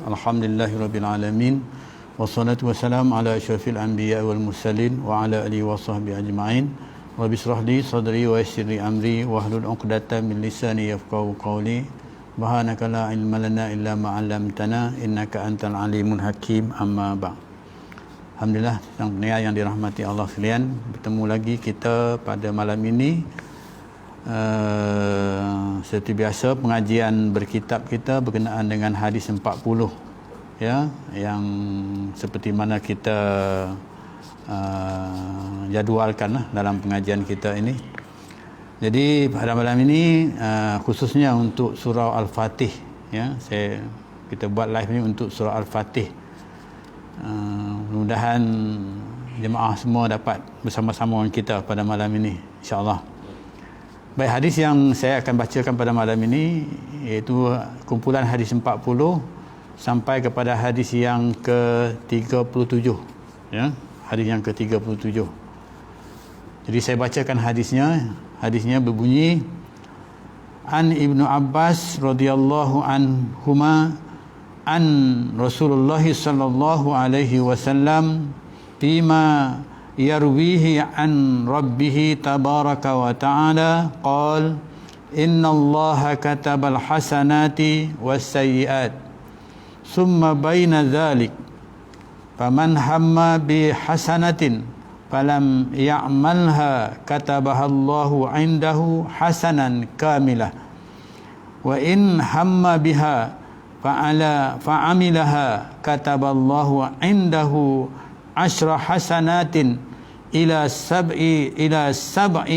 Alhamdulillahirabbil alamin. Wassalatu wassalamu ala asyrafil anbiya wal mursalin wa ala alihi wa sahbihi ajma'in. Rabbi shrah li sadri wa yassir li amri wahlul 'uqdatam min lisani yafqahu qawli. Subhanaka la ilma lana illa ma 'allamtana innaka antal alimul hakim. Amma ba'd. Alhamdulillah, yang dirahmati Allah sekalian, bertemu lagi kita pada malam ini. Seperti biasa, pengajian berkitab kita berkenaan dengan hadis 40, ya, yang seperti mana kita jadualkan dalam pengajian kita ini. Jadi pada malam ini khususnya untuk surah Al-Fatih, ya, kita buat live ni untuk surah Al-Fatih. Mudah-mudahan jemaah semua dapat bersama-sama dengan kita pada malam ini, insya-Allah. Baik, hadis yang saya akan bacakan pada malam ini iaitu kumpulan hadis 40 sampai kepada hadis yang ke-37, ya, hadis yang ke-37. Jadi saya bacakan hadisnya. Hadisnya berbunyi, An Ibnu Abbas radhiyallahu anhuma an Rasulullah sallallahu alaihi wasallam bima yarwihi an rabbih tabaraka wa ta'ala qala innallaha katabal hasanati was sayyiat summa baina dzalik faman hamma bi hasanatin falam ya'malha katabahallahu 'indahu hasanan kamilah wa in hamma biha fa'amilaha kataballahu 'indahu 'ashra hasanatin ila sab'i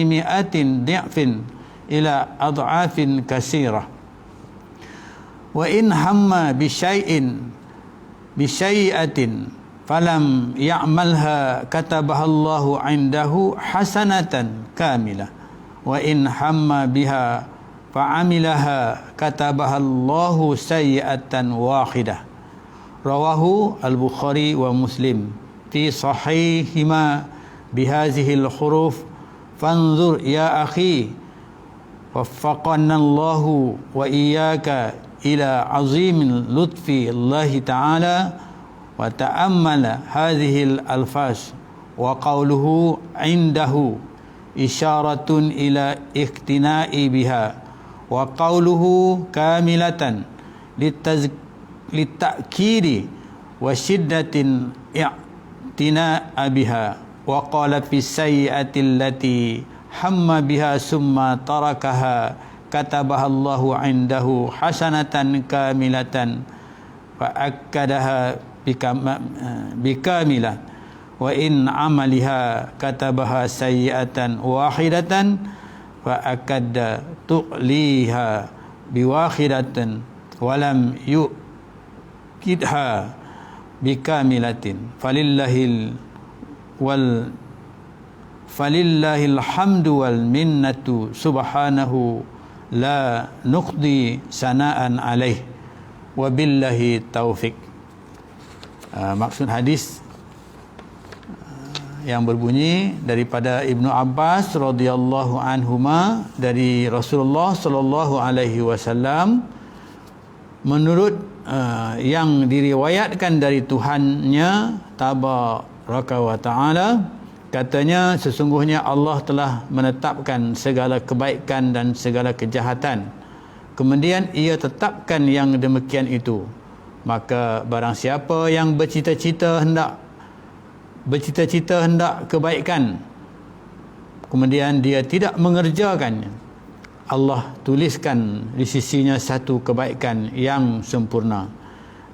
mi'atin di'fin ila ad'afin katsirah wa in hamma bi syai'atin falam ya'malha katabahallahu 'indahu hasanatan kamilah wa in hamma biha fa'amilaha katabahallahu sayyi'atan wahidah. Rawahu al-Bukhari wa Muslim fi sahihima bihazihil huruf fanzur ya akhi waffaqana Allahu wa iyyaka ila azimin lutfi Allah ta'ala wa ta'ammala hadhil alfaz wa qawluhu 'indahu isyaratun ila iktina'i biha wa qawluhu kamilatan litakidi wa shiddatin i'tina'a biha wa qala fi sayyi'ati allati hamma biha summa tarakaha katabahallahu 'indahu hasanatan kamilatan fa akkadaha bikamilah wa in amaliha katabaha sayyi'atan wahidatan fa akadda tu'liha biwahidatan walam yu'kidha bikamilatin falillahil hamdu wal minnatu subhanahu la nuqdi sana'an alaih wabillahi taufiq. Maksud hadis yang berbunyi daripada Ibnu Abbas radhiyallahu anhuma dari Rasulullah sallallahu alaihi wasallam, menurut yang diriwayatkan dari Tuhannya tabaraka wa taala, katanya sesungguhnya Allah telah menetapkan segala kebaikan dan segala kejahatan, kemudian ia tetapkan yang demikian itu. Maka barang siapa yang bercita-cita hendak kebaikan, kemudian dia tidak mengerjakannya, Allah tuliskan di sisinya satu kebaikan yang sempurna.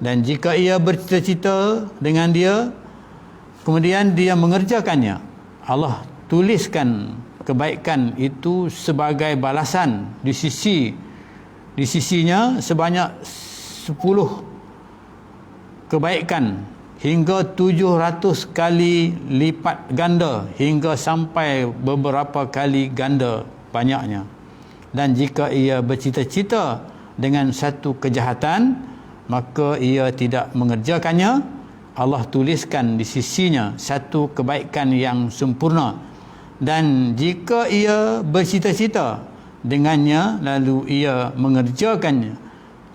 Dan jika ia bercita-cita dengan dia, kemudian dia mengerjakannya, Allah tuliskan kebaikan itu sebagai balasan di sisinya sebanyak 10 kebaikan hingga 700 kali lipat ganda, hingga sampai beberapa kali ganda banyaknya. Dan jika ia bercita-cita dengan satu kejahatan, maka ia tidak mengerjakannya, Allah tuliskan di sisinya satu kebaikan yang sempurna. Dan jika ia bercita-cita dengannya lalu ia mengerjakannya,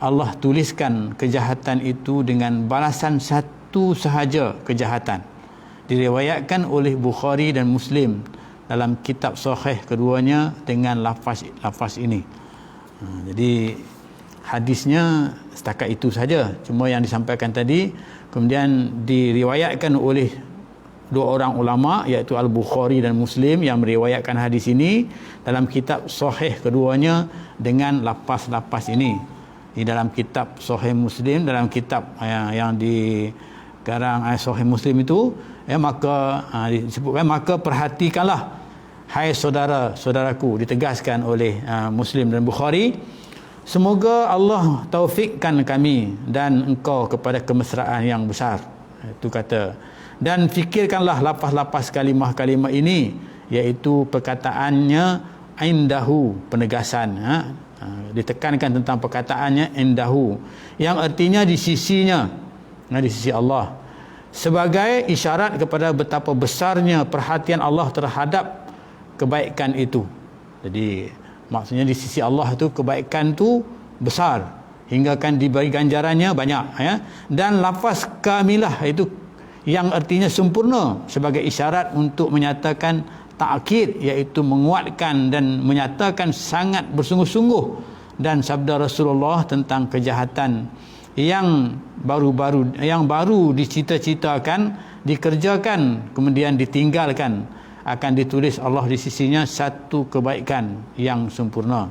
Allah tuliskan kejahatan itu dengan balasan satu sahaja kejahatan. Diriwayatkan oleh Bukhari dan Muslim dalam kitab sahih keduanya dengan lafaz ini. Jadi hadisnya setakat itu saja, cuma yang disampaikan tadi. Kemudian diriwayatkan oleh dua orang ulama, iaitu Al-Bukhari dan Muslim, yang meriwayatkan hadis ini dalam kitab sahih keduanya dengan lafaz ini. Di dalam kitab sahih Muslim, dalam kitab yang dikarang sahih Muslim itu, maka disebutkan, maka perhatikanlah hai saudara-saudaraku, ditegaskan oleh Muslim dan Bukhari, semoga Allah taufikkan kami dan engkau kepada kemesraan yang besar. Itu kata. Dan fikirkanlah lafaz-lafaz kalimah-kalimah ini, iaitu perkataannya indahu, penegasan. Ditekankan tentang perkataannya indahu, yang artinya di sisinya, di sisi Allah, sebagai isyarat kepada betapa besarnya perhatian Allah terhadap kebaikan itu. Jadi maksudnya di sisi Allah itu kebaikan itu besar hingga kan diberi ganjarannya banyak, Dan lafaz kamilah itu yang artinya sempurna, sebagai isyarat untuk menyatakan takkid, iaitu menguatkan dan menyatakan sangat bersungguh-sungguh, dan sabda Rasulullah tentang kejahatan yang baru dicita-citakan, dikerjakan, kemudian ditinggalkan, akan ditulis Allah di sisinya satu kebaikan yang sempurna.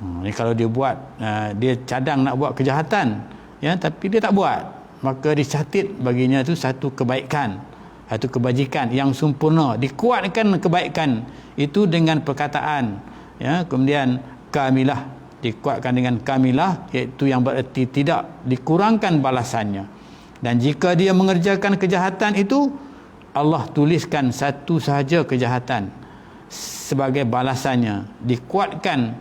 Ini kalau dia buat, dia cadang nak buat kejahatan, tapi dia tak buat, maka dicatat baginya itu satu kebaikan, satu kebajikan yang sempurna. Dikuatkan kebaikan itu dengan perkataan, kemudian kamilah, dikuatkan dengan kamilah, iaitu yang bererti tidak dikurangkan balasannya. Dan jika dia mengerjakan kejahatan itu, Allah tuliskan satu sahaja kejahatan sebagai balasannya, dikuatkan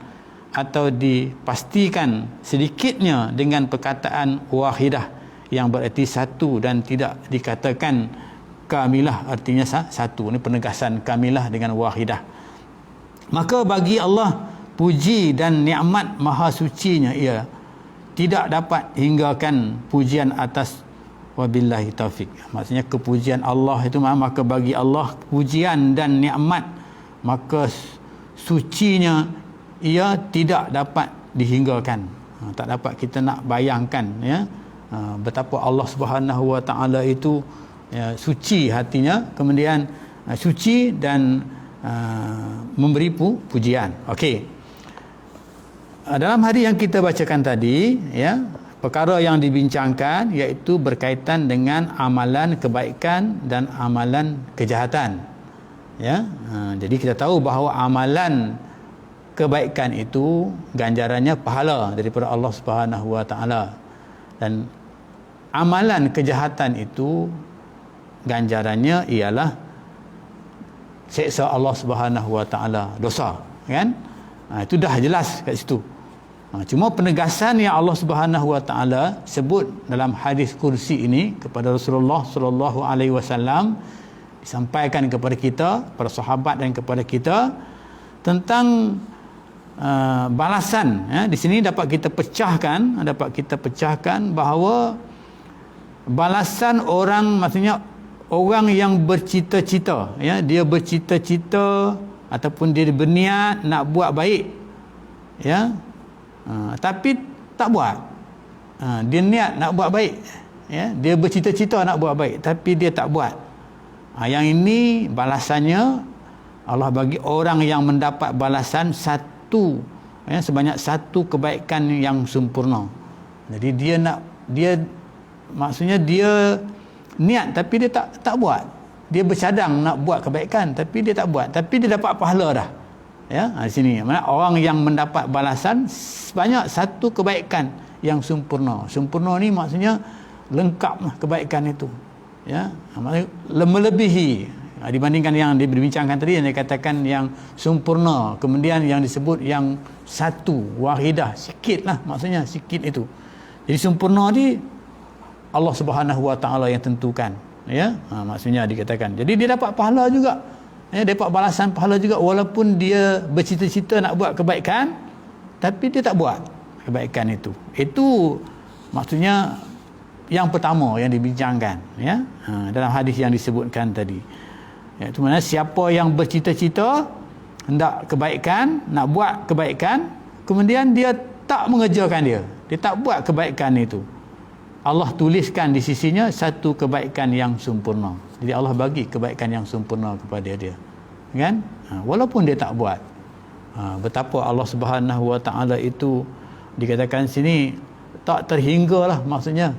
atau dipastikan sedikitnya dengan perkataan wahidah, yang bererti satu dan tidak dikatakan kamilah, artinya satu. Ini penegasan kamilah dengan wahidah. Maka bagi Allah puji dan nikmat maha sucinya, ia tidak dapat hinggakan pujian atas wabillahi taufik. Maksudnya kepujian Allah itu, maka bagi Allah pujian dan nikmat, maka sucinya ia tidak dapat dihinggakan. Tak dapat kita nak bayangkan, betapa Allah Subhanahu Wa Taala itu suci hatinya, kemudian suci dan memberi pujian. Okey. Dalam hadis yang kita bacakan tadi, perkara yang dibincangkan iaitu berkaitan dengan amalan kebaikan dan amalan kejahatan. Jadi kita tahu bahawa amalan kebaikan itu ganjarannya pahala daripada Allah Subhanahu Wa Taala, dan amalan kejahatan itu ganjarannya ialah seksa Allah Subhanahu Wa Taala, dosa, kan? Itu dah jelas kat situ. Cuma penegasan yang Allah Subhanahu Wa Taala sebut dalam hadis kursi ini kepada Rasulullah sallallahu alaihi wasallam, disampaikan kepada kita, para sahabat dan kepada kita, tentang balasan. Di sini dapat kita pecahkan bahawa balasan orang, maksudnya orang yang bercita-cita, dia bercita-cita ataupun dia berniat nak buat baik, tapi tak buat. Dia niat nak buat baik, dia bercita-cita nak buat baik, tapi dia tak buat. Yang ini balasannya Allah bagi orang yang mendapat balasan satu, sebanyak satu kebaikan yang sempurna. Jadi dia maksudnya dia niat tapi dia tak buat. Dia bercadang nak buat kebaikan tapi dia tak buat, tapi dia dapat pahala dah. Di sini mana orang yang mendapat balasan sebanyak satu kebaikan yang sempurna. Sempurna ni maksudnya lengkaplah kebaikan itu. Maksudnya melebihi dibandingkan yang dibincangkan tadi, yang dikatakan yang sempurna, kemudian yang disebut yang satu, wahidah, sikitlah, maksudnya sikit itu. Jadi sempurna ni Allah Subhanahu Wa Taala yang tentukan, maksudnya dikatakan. Jadi dia dapat pahala juga, dapat balasan pahala juga, walaupun dia bercita-cita nak buat kebaikan tapi dia tak buat. kebaikan itu. Itu maksudnya yang pertama yang dibincangkan, ya, dalam hadis yang disebutkan tadi. Ya, itu maknanya siapa yang bercita-cita hendak kebaikan, nak buat kebaikan, kemudian dia tak mengerjakan dia tak buat kebaikan itu, Allah tuliskan di sisinya satu kebaikan yang sempurna. Jadi Allah bagi kebaikan yang sempurna kepada dia, kan? Walaupun dia tak buat. Betapa Allah Subhanahu Wa Taala itu dikatakan sini tak terhinggalah, maksudnya,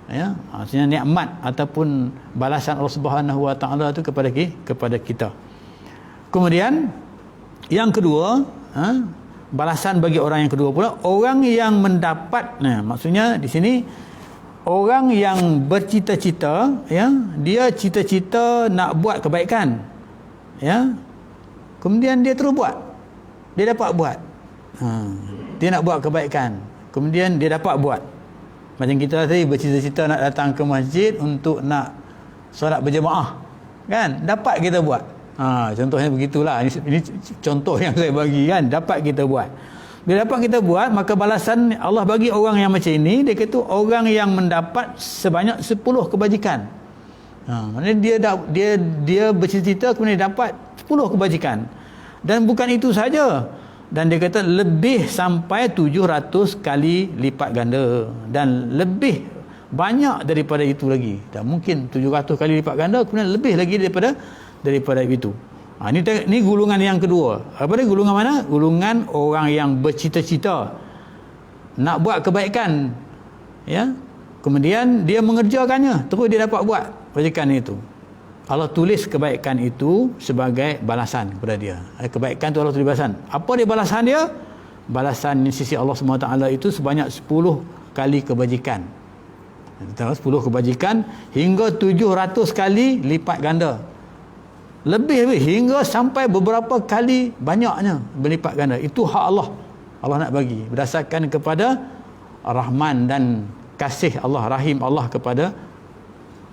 ya, maksudnya nikmat ataupun balasan Allah Subhanahu Wa Taala itu kepada kita. Kemudian yang kedua, balasan bagi orang yang kedua pula, orang yang mendapat, maksudnya di sini orang yang bercita-cita, ya, dia cita-cita nak buat kebaikan, ya, kemudian dia terus buat, dia dapat buat. Dia nak buat kebaikan, kemudian dia dapat buat. Macam kita tadi bercita-cita nak datang ke masjid untuk nak solat berjemaah, kan, dapat kita buat. Contohnya begitulah. Ini contoh yang saya bagi, kan, dapat kita buat. Bila dapat kita buat, maka balasan Allah bagi orang yang macam ini, dia kata orang yang mendapat sebanyak 10 kebajikan. Maknanya dia bercita-cita kemudian dapat 10 kebajikan. Dan bukan itu saja. Dan dia kata lebih sampai 700 kali lipat ganda, dan lebih banyak daripada itu lagi. Dan mungkin 700 kali lipat ganda, kemudian lebih lagi daripada itu. Ini gulungan yang kedua. Apa dia? Gulungan mana? Gulungan orang yang bercita-cita nak buat kebaikan, ya, kemudian dia mengerjakannya, terus dia dapat buat kebajikan itu. Allah tulis kebaikan itu sebagai balasan kepada dia. Kebaikan itu Allah tulis balasan. Apa dia balasan dia? Balasan di sisi Allah SWT itu sebanyak 10 kali kebajikan. 10 kebajikan hingga 700 kali lipat ganda. Lebih hingga sampai beberapa kali banyaknya berlipat ganda. Itu hak Allah. Allah nak bagi berdasarkan kepada rahman dan kasih Allah, rahim Allah kepada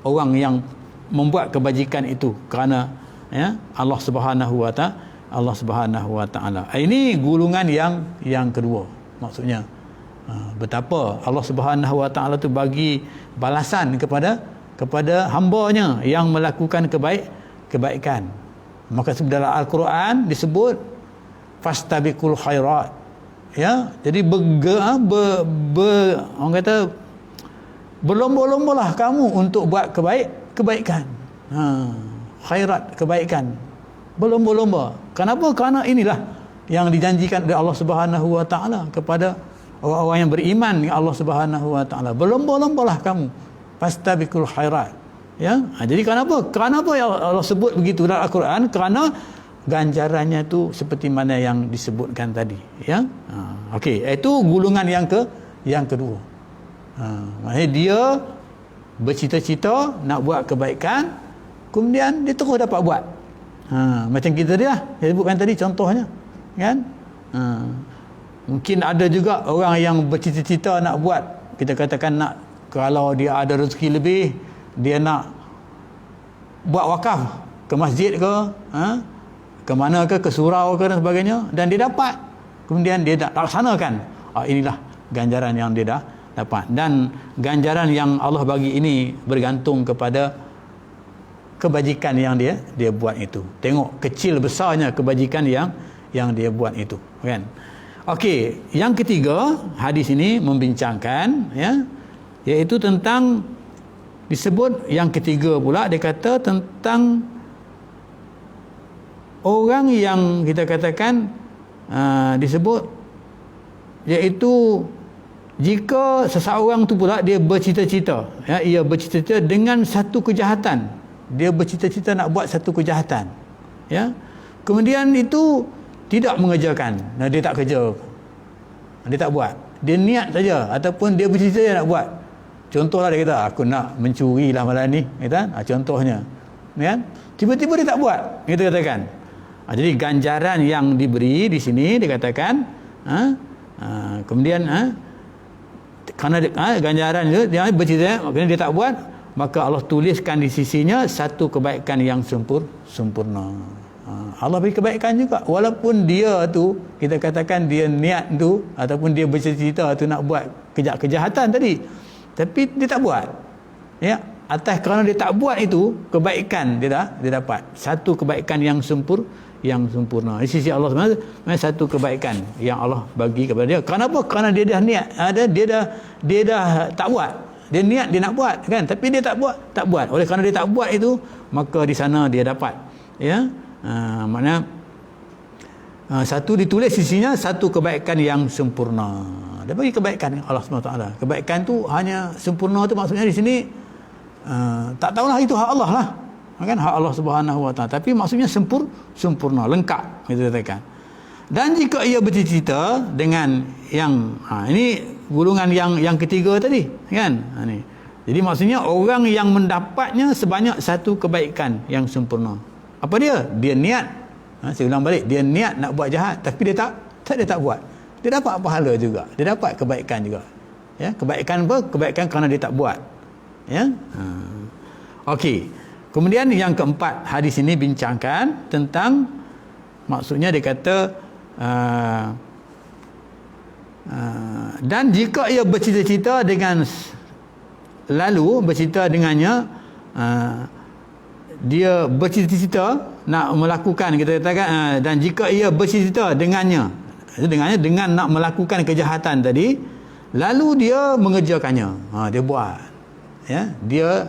orang yang membuat kebajikan itu kerana, ya, Allah Subhanahu Wa Taala. Ini gulungan yang kedua, maksudnya betapa Allah Subhanahu Wa Taala tu bagi balasan kepada hamba-Nya yang melakukan kebaikan. Maka dalam Al-Quran disebut fastabiqul khairat, ya, jadi orang kata berlomba-lombalah kamu untuk buat kebaikan. Khairat, kebaikan, berlomba-lomba. Kenapa? Kerana inilah yang dijanjikan oleh Allah Subhanahu Wa Taala kepada orang-orang yang beriman dengan Allah Subhanahu Wa Taala. Berlomba-lombalah kamu fastabiqul khairat, ya. Jadi kenapa ya Allah sebut begitu dalam Al-Quran? Kerana ganjarannya itu seperti mana yang disebutkan tadi, ya. Okey, itu gulungan yang kedua. Maksudnya dia bercita-cita nak buat kebaikan, kemudian dia terus dapat buat. Macam kita dia sebutkan tadi contohnya, kan. Mungkin ada juga orang yang bercita-cita nak buat, kita katakan nak, kalau dia ada rezeki lebih, dia nak buat wakaf ke masjid ke, ke mana ke surau ke dan sebagainya, dan dia dapat, kemudian dia nak laksanakan. Inilah ganjaran yang dia dah dapat. Dan ganjaran yang Allah bagi ini bergantung kepada kebajikan yang dia buat itu. Tengok kecil besarnya kebajikan yang dia buat itu, kan. Okey, yang ketiga hadis ini membincangkan, ya, iaitu tentang, disebut yang ketiga pula, dia kata tentang orang yang kita katakan disebut, iaitu jika seseorang tu pula dia bercita-cita, ya, ia bercita-cita dengan satu kejahatan, dia bercita-cita nak buat satu kejahatan, ya, kemudian itu tidak mengerjakan, dia tak kerja, dia tak buat, dia niat saja, ataupun dia bercita-cita nak buat. Contohlah dia kata, aku nak mencuri lah malam ni, kata, contohnya, kan, tiba-tiba dia tak buat, kita katakan. Jadi ganjaran yang diberi di sini dikatakan, kemudian kerana ganjaran itu dia bercita, kemudian dia tak buat, maka Allah tuliskan di sisinya satu kebaikan yang sempurna. Allah beri kebaikan juga, walaupun dia tu kita katakan dia niat tu ataupun dia bercita-cita tu nak buat kejahatan tadi, tapi dia tak buat, ya, atas kerana dia tak buat itu, kebaikan dia dapat satu kebaikan yang sempurna di sisi Allah sebenarnya satu kebaikan yang Allah bagi kepada dia. Kenapa? Kerana dia dah niat, dia dah tak buat, dia niat dia nak buat kan, tapi dia tak buat. Oleh kerana dia tak buat itu, maka di sana dia dapat, ya, maknanya satu ditulis sisinya satu kebaikan yang sempurna. Dia bagi kebaikan Allah SWT. Kebaikan tu hanya sempurna tu maksudnya di sini tak tahulah itu hak Allah lah, kan, hak Allah Subhanahu Wa Taala, tapi maksudnya sempurna, lengkap kita katakan. Dan jika ia bercita-cita dengan yang ini golongan yang ketiga tadi, kan, ni. Jadi maksudnya orang yang mendapatnya sebanyak satu kebaikan yang sempurna. Apa dia? Dia niat. Saya ulang balik, dia niat nak buat jahat tapi dia tak buat. Dia dapat pahala juga. Dia dapat kebaikan juga. Ya, kebaikan apa? Kebaikan kerana dia tak buat. Ya. Okey. Kemudian yang keempat, hadis ini bincangkan tentang, maksudnya dia kata dan jika ia bercita-cita dengan lalu bercita dengannya, dia bercita-cita nak melakukan, kita katakan, dan jika ia bercita-cita dengan nak melakukan kejahatan tadi, lalu dia mengerjakannya, dia buat, ya, dia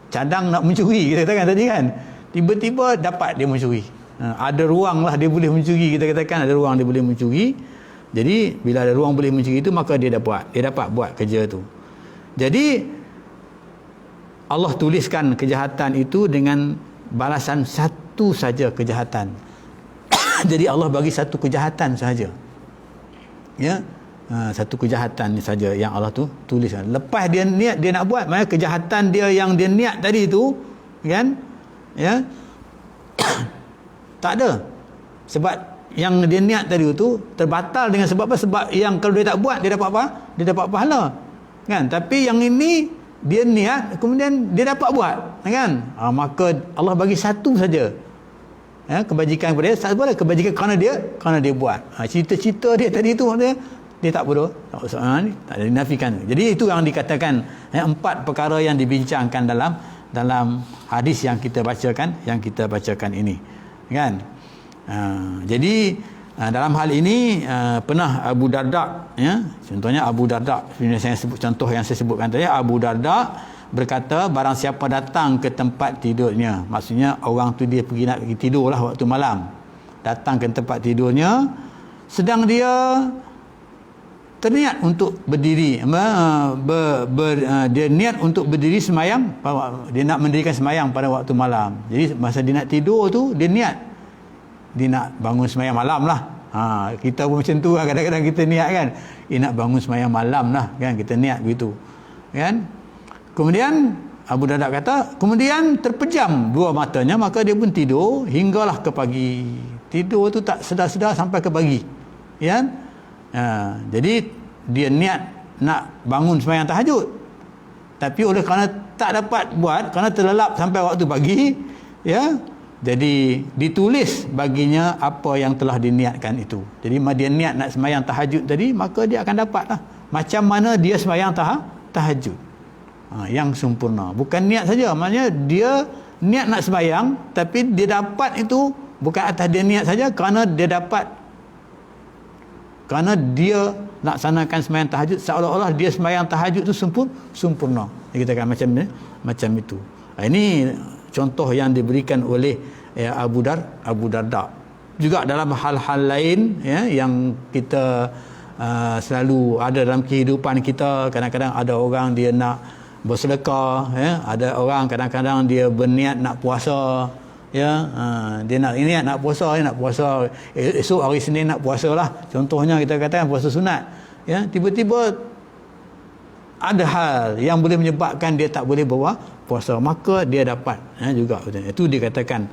cadang nak mencuri, kita katakan tadi kan, tiba-tiba dapat dia mencuri, ada ruang lah dia boleh mencuri, kita katakan ada ruang dia boleh mencuri. Jadi bila ada ruang boleh mencuri itu, maka dia dapat buat kerja tu. Jadi Allah tuliskan kejahatan itu dengan balasan satu saja kejahatan. Jadi Allah bagi satu kejahatan sahaja, ya, satu kejahatan saja yang Allah tu tuliskan. Lepas dia niat dia nak buat, maknanya kejahatan dia yang dia niat tadi tu, kan, ya, tak ada. Sebab yang dia niat tadi tu terbatal dengan sebab apa? Sebab yang kalau dia tak buat, dia dapat apa? Dia dapat pahala, kan. Tapi yang ini dia niat kemudian dia dapat buat, kan. Maka Allah bagi satu saja, ya, kebajikan kepada dia. Satu boleh kebajikan kerana dia buat. Cita-cita dia tadi tu dia tak bodoh, tak ada dinafikan. Jadi itu yang dikatakan, empat perkara yang dibincangkan dalam hadis yang kita bacakan ini, kan. Jadi dalam hal ini pernah Abu Darda, ya, contohnya Abu Darda, contoh yang saya sebutkan tadi, Abu Darda berkata, barang siapa datang ke tempat tidurnya, maksudnya orang tu dia nak pergi tidur lah waktu malam, datang ke tempat tidurnya sedang dia terniat untuk berdiri, dia niat untuk berdiri semayang, dia nak mendirikan semayang pada waktu malam. Jadi masa dia nak tidur tu, dia niat dia nak bangun semayang malam lah. Kita pun macam tu lah, kadang-kadang kita niat kan, nak bangun semayang malam lah, kan, kita niat begitu, kan. Kemudian Abu Darda kata, kemudian terpejam dua matanya, maka dia pun tidur hinggalah ke pagi. Tidur tu tak sedar-sedar sampai ke pagi, kan. Jadi dia niat nak bangun semayang tahajud, tapi oleh kerana tak dapat buat, kerana terlelap sampai waktu pagi, ya, jadi ditulis baginya apa yang telah diniatkan itu. Jadi dia niat nak semayang tahajud tadi, maka dia akan dapat lah. Macam mana dia semayang tahajud, yang sempurna. Bukan niat saja, maknanya dia niat nak semayang, tapi dia dapat itu bukan atas dia niat saja, kerana dia dapat, kerana dia laksanakan semayang tahajud, seolah-olah dia semayang tahajud itu sempurna. Kita katakan macam itu. Ini contoh yang diberikan oleh Abu Darda. Juga dalam hal-hal lain, ya, yang kita selalu ada dalam kehidupan kita. Kadang-kadang ada orang dia nak bersedekah, ya, ada orang kadang-kadang dia berniat nak puasa, ya, dia nak puasa, esok hari Senin nak puasa lah, contohnya kita katakan puasa sunat, ya, tiba-tiba ada hal yang boleh menyebabkan dia tak boleh bawa puasa, maka dia dapat, juga itu dikatakan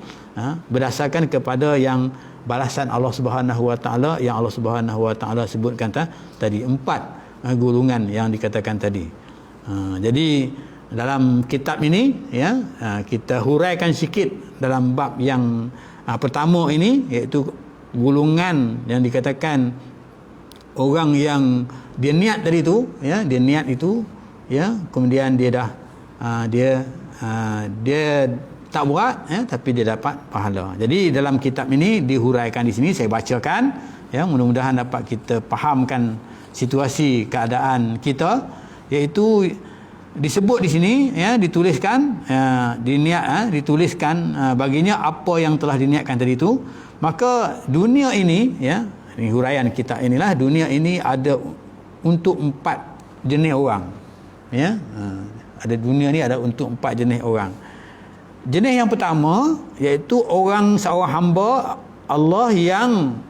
berdasarkan kepada yang balasan Allah Subhanahu Wa Taala yang Allah Subhanahu Wa Taala sebutkan tadi, empat golongan yang dikatakan tadi. Jadi dalam kitab ini ya, kita huraikan sikit dalam bab yang pertama ini, iaitu golongan yang dikatakan orang yang dia niat tadi tu ya, dia niat itu ya, kemudian dia dah dia tak buat ya, tapi dia dapat pahala. Jadi dalam kitab ini dihuraikan di sini, saya bacakan ya, mudah-mudahan dapat kita fahamkan situasi keadaan kita, iaitu disebut di sini ya, dituliskan dituliskan baginya apa yang telah diniatkan tadi itu. Maka dunia ini ya, ini huraian kitab inilah, dunia ini ada untuk 4 jenis orang ya. Ada dunia ni ada untuk 4 jenis orang. Jenis yang pertama iaitu seorang hamba Allah yang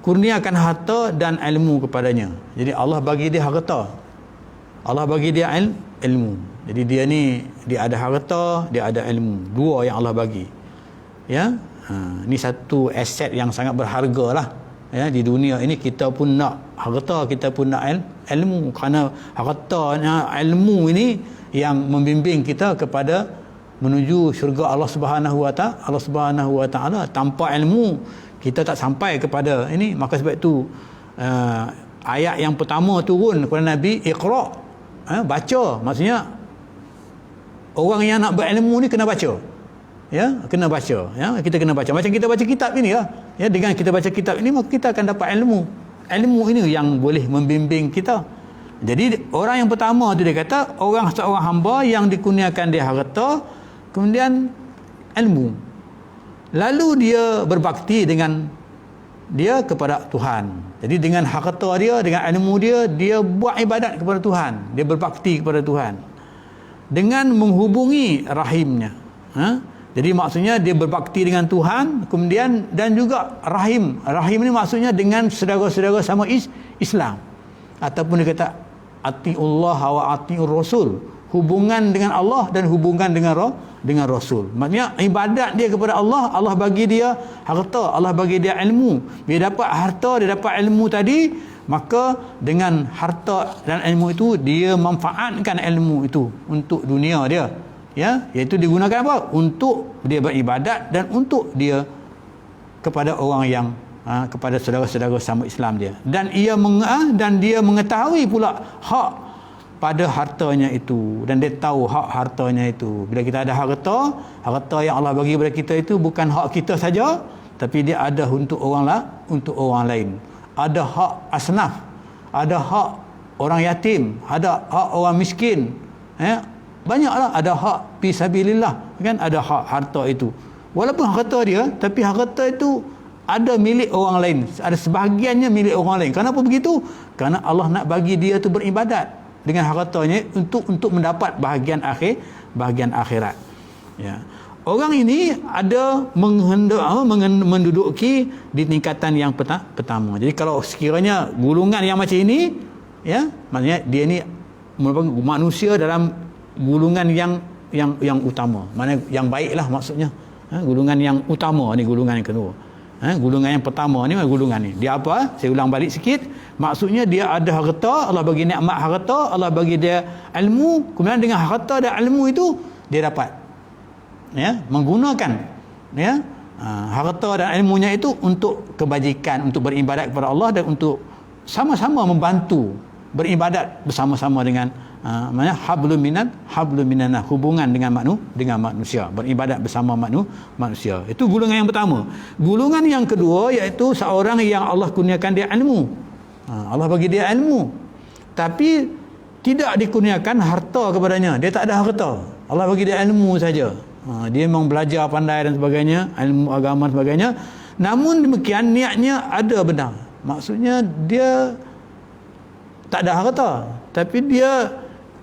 kurniakan harta dan ilmu kepadanya. Jadi Allah bagi dia harta, Allah bagi dia ilmu. Jadi dia ada harta, dia ada ilmu. Dua yang Allah bagi. Ya. Ini satu aset yang sangat berharga lah. Ya, di dunia ini kita pun nak harta, kita pun nak ilmu, kerana harta, ilmu ini yang membimbing kita kepada menuju syurga Allah Subhanahu wa taala. Tanpa ilmu kita tak sampai kepada ini. Maka sebab itu ayat yang pertama turun kepada Nabi, Iqra, baca. Maksudnya orang yang nak berilmu ni kena baca ya, kena baca ya, kita kena baca macam kita baca kitab ini lah ya. Dengan kita baca kitab ini maka kita akan dapat ilmu ini yang boleh membimbing kita. Jadi orang yang pertama tu dia kata seorang hamba yang dikurniakan dia harta kemudian ilmu, lalu dia berbakti dengan dia kepada Tuhan. Jadi dengan harta dia, dengan ilmu dia, dia buat ibadat kepada Tuhan, dia berbakti kepada Tuhan dengan menghubungi rahimnya. Jadi maksudnya dia berbakti dengan Tuhan, kemudian dan juga rahim. Rahim ni maksudnya dengan saudara-saudara sama Islam. Ataupun dia kata atiullah wa atiur rasul, hubungan dengan Allah dan hubungan dengan Rasul. Maksudnya ibadat dia kepada Allah, Allah bagi dia harta, Allah bagi dia ilmu. Bila dapat harta, dia dapat ilmu tadi, maka dengan harta dan ilmu itu dia manfaatkan ilmu itu untuk dunia dia. Ya, iaitu digunakan apa? Untuk dia beribadat dan untuk dia kepada orang yang kepada saudara-saudara sama Islam dia. Dan dia mengetahui pula hak pada hartanya itu, dan dia tahu hak hartanya itu. Bila kita ada harta yang Allah bagi kepada kita itu bukan hak kita saja, tapi dia ada untuk orang lain. Ada hak asnaf, ada hak orang yatim, ada hak orang miskin. Banyaklah, ada hak fi sabilillah kan, ada hak harta itu. Walaupun harta dia, tapi harta itu ada milik orang lain, ada sebahagiannya milik orang lain. Kenapa begitu? Kerana Allah nak bagi dia tu beribadat dengan hartanya untuk mendapat bahagian akhirat. Ya. Orang ini ada menduduki di tingkatan yang pertama. Jadi kalau sekiranya golongan yang macam ini ya, maksudnya dia ni merupakan manusia dalam golongan yang utama. Mana yang baiklah maksudnya. Golongan yang utama ni, golongan yang kedua. Golongan yang pertama ni, golongan ni dia apa? Saya ulang balik sikit. Maksudnya dia ada harta, Allah bagi nikmat harta, Allah bagi dia ilmu, kemudian dengan harta dan ilmu itu dia dapat menggunakan harta dan ilmunya itu untuk kebajikan, untuk beribadat kepada Allah dan untuk sama-sama membantu beribadat bersama-sama dengan hablum minan, hubungan dengan manusia, beribadat bersama manusia. Itu golongan yang pertama. Golongan yang kedua iaitu seorang yang Allah kurniakan dia ilmu. Allah bagi dia ilmu, tapi tidak dikurniakan harta kepadanya. Dia tak ada harta, Allah bagi dia ilmu saja. Dia memang belajar pandai dan sebagainya, ilmu agama dan sebagainya. Namun demikian niatnya ada benar. Maksudnya dia tak ada harta, tapi dia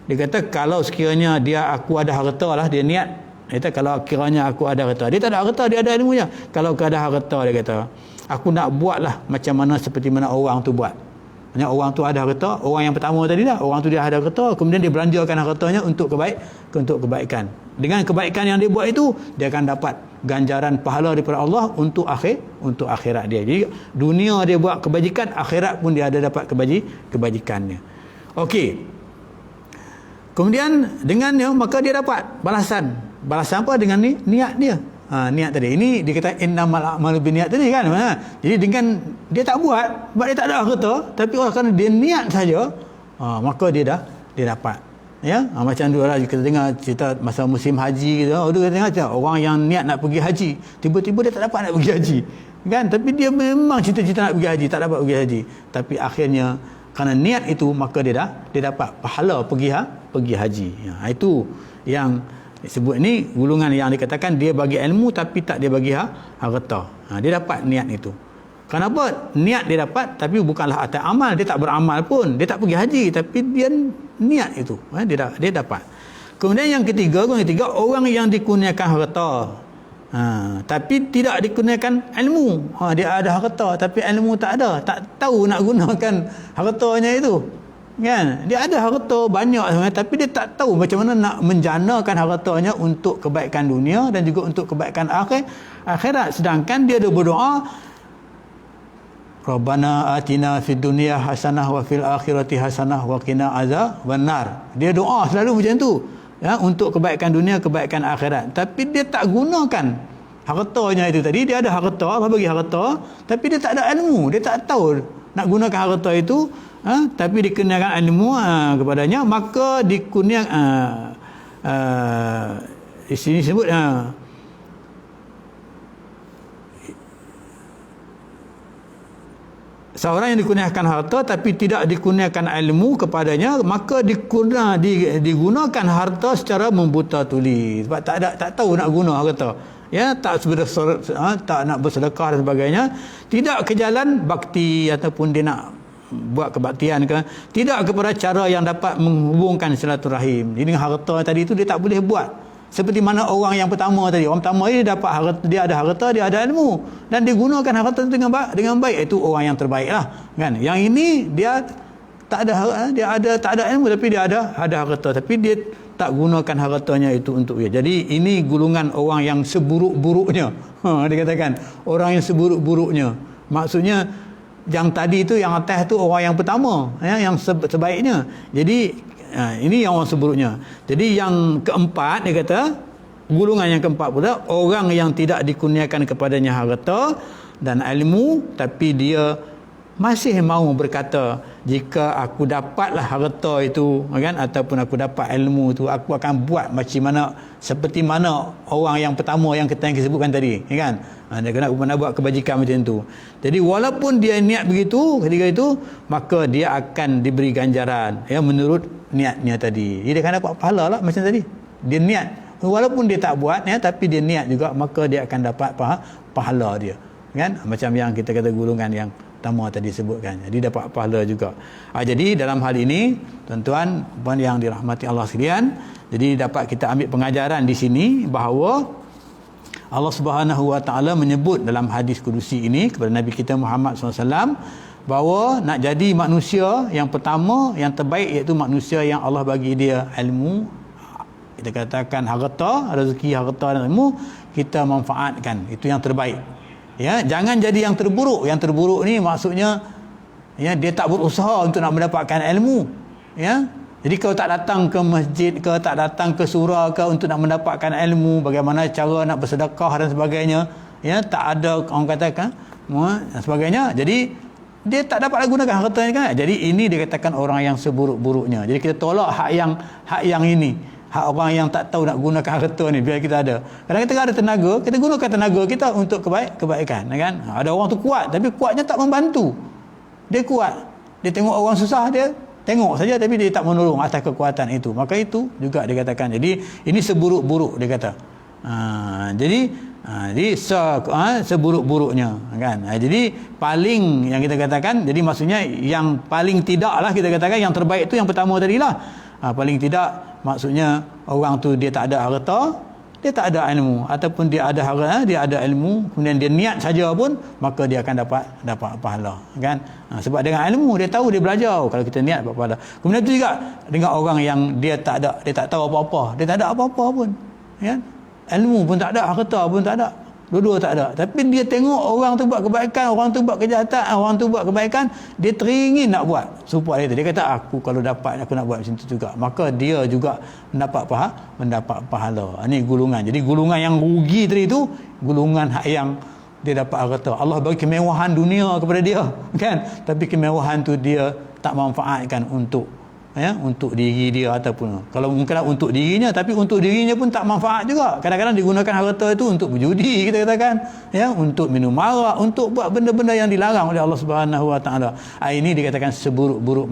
kata kalau sekiranya aku ada harta lah, dia niat. Dia kata kalau kiranya aku ada harta. Dia tak ada harta, dia ada ilmunya. Kalau ada harta, dia kata aku nak buatlah macam mana seperti mana orang tu buat. Maksudnya orang tu ada harta, orang yang pertama tadi dah, orang tu dia ada harta, kemudian dia belanjakan hartanya untuk kebaikan. Dengan kebaikan yang dia buat itu, dia akan dapat ganjaran pahala daripada Allah untuk akhirat dia. Jadi dunia dia buat kebajikan, akhirat pun dia ada dapat kebajikannya. Okey. Kemudian dengannya maka dia dapat balasan. Balasan apa? Dengan niat dia. Niat tadi. Ini dia kata innamal a'malu binniyat tadi kan. Jadi dengan dia tak buat, sebab dia tak ada harta, tapi oleh kerana dia niat saja, maka dia dapat. Ya, macam dulu lah kita dengar cerita masa musim haji gitu. Dia tengok macam orang yang niat nak pergi haji, tiba-tiba dia tak dapat nak pergi haji. Kan? Tapi dia memang cita-cita nak pergi haji, tak dapat pergi haji. Tapi akhirnya kerana niat itu maka dia dapat pahala pergi haji. Itu yang disebut ni gulungan yang dikatakan dia bagi ilmu tapi tak dia bagi harta. Dia dapat niat itu. Kenapa? Niat dia dapat tapi bukanlah atas amal, dia tak beramal pun, dia tak pergi haji tapi dia niat itu. Dia dapat. Kemudian yang ketiga orang yang dikurniakan harta. Tapi tidak dikurniakan ilmu. Dia ada harta tapi ilmu tak ada, tak tahu nak gunakan hartanya itu. Kan? Dia ada harta banyak sebenarnya tapi dia tak tahu macam mana nak menjanakan hartanya untuk kebaikan dunia dan juga untuk kebaikan akhirat. Sedangkan dia ada berdoa, Rabbana atina fid dunya hasanah wa fil akhirati hasanah wa qina azabannar. Dia doa selalu macam tu. Ya, untuk kebaikan dunia, kebaikan akhirat. Tapi dia tak gunakan hartanya itu tadi. Dia ada harta, Allah bagi harta, tapi dia tak ada ilmu. Dia tak tahu nak gunakan harta itu, tapi dikurniakan ilmu kepadanya, maka dikurniakan di sini sebut seorang yang dikurniakan harta tapi tidak dikurniakan ilmu kepadanya, maka digunakan harta secara membuta tuli. Sebab tak tahu nak guna harta. Ya, tak nak bersedekah dan sebagainya. Tidak ke jalan bakti ataupun dia nak buat kebaktian ke. Tidak kepada cara yang dapat menghubungkan silaturahim. Jadi dengan harta tadi itu dia tak boleh buat. Seperti mana orang yang pertama tadi. Orang pertama ini dapat harta, dia ada harta, dia ada ilmu dan dia gunakan harta itu dengan baik. Itu orang yang terbaik lah, kan. Yang ini dia tak ada ilmu tapi dia ada harta tapi dia tak gunakan hartanya itu untuk dia. Jadi ini gulungan orang yang seburuk-buruknya. Dia katakan orang yang seburuk-buruknya. Maksudnya yang tadi itu, yang atas itu orang yang pertama, yang sebaiknya. Jadi ini yang orang seburuknya. Jadi yang keempat dia kata, gulungan yang keempat pula, orang yang tidak dikurniakan kepadanya harta dan ilmu tapi dia masih mahu berkata, jika aku dapatlah harta itu, kan, ataupun aku dapat ilmu itu, aku akan buat seperti mana orang yang pertama yang kita sebutkan tadi, kan. Dia kena buat kebajikan macam itu. Jadi walaupun dia niat begitu ketika itu, maka dia akan diberi ganjaran, ya, menurut niatnya tadi. Dia akan dapat pahala lah macam tadi. Dia niat, walaupun dia tak buat, ya, tapi dia niat juga, maka dia akan dapat pahala dia, kan. Macam yang kita kata gulungan yang pertama tadi sebutkan. Jadi dapat pahala juga. Jadi dalam hal ini, tuan-tuan yang dirahmati Allah sekalian, jadi dapat kita ambil pengajaran di sini bahawa Allah Subhanahu Wa Taala menyebut dalam hadis kudusi ini kepada Nabi kita Muhammad SAW bahawa nak jadi manusia yang pertama, yang terbaik, iaitu manusia yang Allah bagi dia ilmu. Kita katakan harta, rezeki, harta dan ilmu, kita manfaatkan. Itu yang terbaik. Ya, jangan jadi yang terburuk. Yang terburuk ni maksudnya, ya, dia tak berusaha untuk nak mendapatkan ilmu. Ya. Jadi kalau tak datang ke masjid ke, tak datang ke surau ke untuk nak mendapatkan ilmu, bagaimana cara nak bersedekah dan sebagainya, ya, tak ada orang katakan dan sebagainya. Jadi dia tak dapat gunakan hartanya, kan. Jadi ini dikatakan orang yang seburuk-buruknya. Jadi kita tolak hak yang ini. Hak orang yang tak tahu nak gunakan harta ni, biar kita ada. Kadang kita ada tenaga, kita gunakan tenaga kita untuk kebaikan, kan. Ada orang tu kuat tapi kuatnya tak membantu. Dia kuat, dia tengok orang susah, dia tengok saja tapi dia tak menolong atas kekuatan itu. Maka itu juga dikatakan. Jadi ini seburuk-buruk dia kata. Jadi seburuk-buruknya, kan. Jadi paling yang kita katakan, jadi maksudnya yang paling tidaklah kita katakan yang terbaik itu yang pertama tadilah. Paling tidak maksudnya orang tu dia tak ada harta, dia tak ada ilmu, ataupun dia ada harta, dia ada ilmu, kemudian dia niat saja pun, maka dia akan dapat pahala, kan. Sebab dengan ilmu dia tahu, dia belajar, kalau kita niat dapat pahala. Kemudian tu juga dengan orang yang dia tak tahu apa-apa, dia tak ada apa-apa pun, kan. Ilmu pun tak ada, harta pun tak ada, Dua-dua tak ada. Tapi dia tengok orang tu buat kebaikan, orang tu buat kejahatan, orang tu buat kebaikan, dia teringin nak buat serupa dia. Dia kata, aku kalau dapat aku nak buat macam tu juga. Maka dia juga mendapat pahala. Ini gulungan. Jadi gulungan yang rugi tadi tu, gulungan yang dia dapat harta. Allah bagi kemewahan dunia kepada dia, kan? Tapi kemewahan tu dia tak manfaatkan untuk diri dia, ataupun kalau mungkin untuk dirinya, tapi untuk dirinya pun tak manfaat juga. Kadang-kadang digunakan harta itu untuk berjudi, kita katakan, untuk minum arak, untuk buat benda-benda yang dilarang oleh Allah Subhanahu Wa Taala. Ini dikatakan seburuk-buruk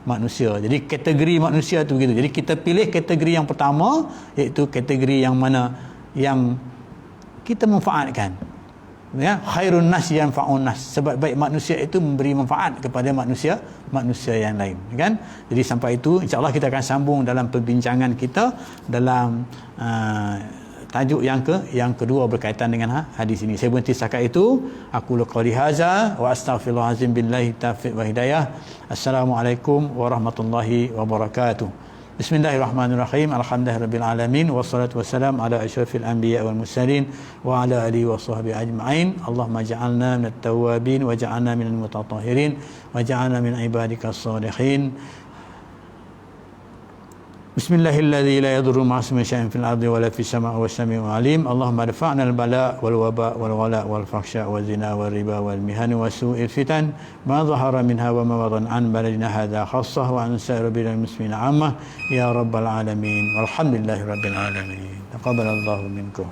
manusia. Jadi kategori manusia tu begitu. Jadi kita pilih kategori yang pertama, iaitu kategori yang mana yang kita manfaatkan. Khairun nas yanfa'un nas, sebab baik manusia itu memberi manfaat kepada manusia yang lain, kan? Jadi sampai itu insya-Allah kita akan sambung dalam perbincangan kita dalam tajuk yang kedua berkaitan dengan hadis ini. Saya berhenti setakat itu. Aku qouli hadza wa astaghfirullahalazim billahi taufiq wa hidayah. Assalamualaikum warahmatullahi wabarakatuh. Bismillahirrahmanirrahim. Alhamdulillahirabbil alamin wassalatu wassalamu ala asyrafil anbiya wal mursalin wa ala alihi washabbihi ajma'in. Allahumma ja'alna minat tawwabin wa ja'alna minal mutatahhirin wa ja'alna min ibadikas shalihin. Bismillahilladzi la yadurru ma'asmihi syai'un fil ardi wa la fis sama'i was sami'ul 'alim. Allahumma adfa'na al-bala' wal waba' wal ghala' wal fahsya' wal zina wal riba wal mihani wa su'il fitan ma dhahara minha wa ma badan an baladina hadha khassah wa an sa'ir bil muslimin 'ammah ya rabbal alamin. Walhamdulillahi rabbil alamin. Taqabbalallahu minkum.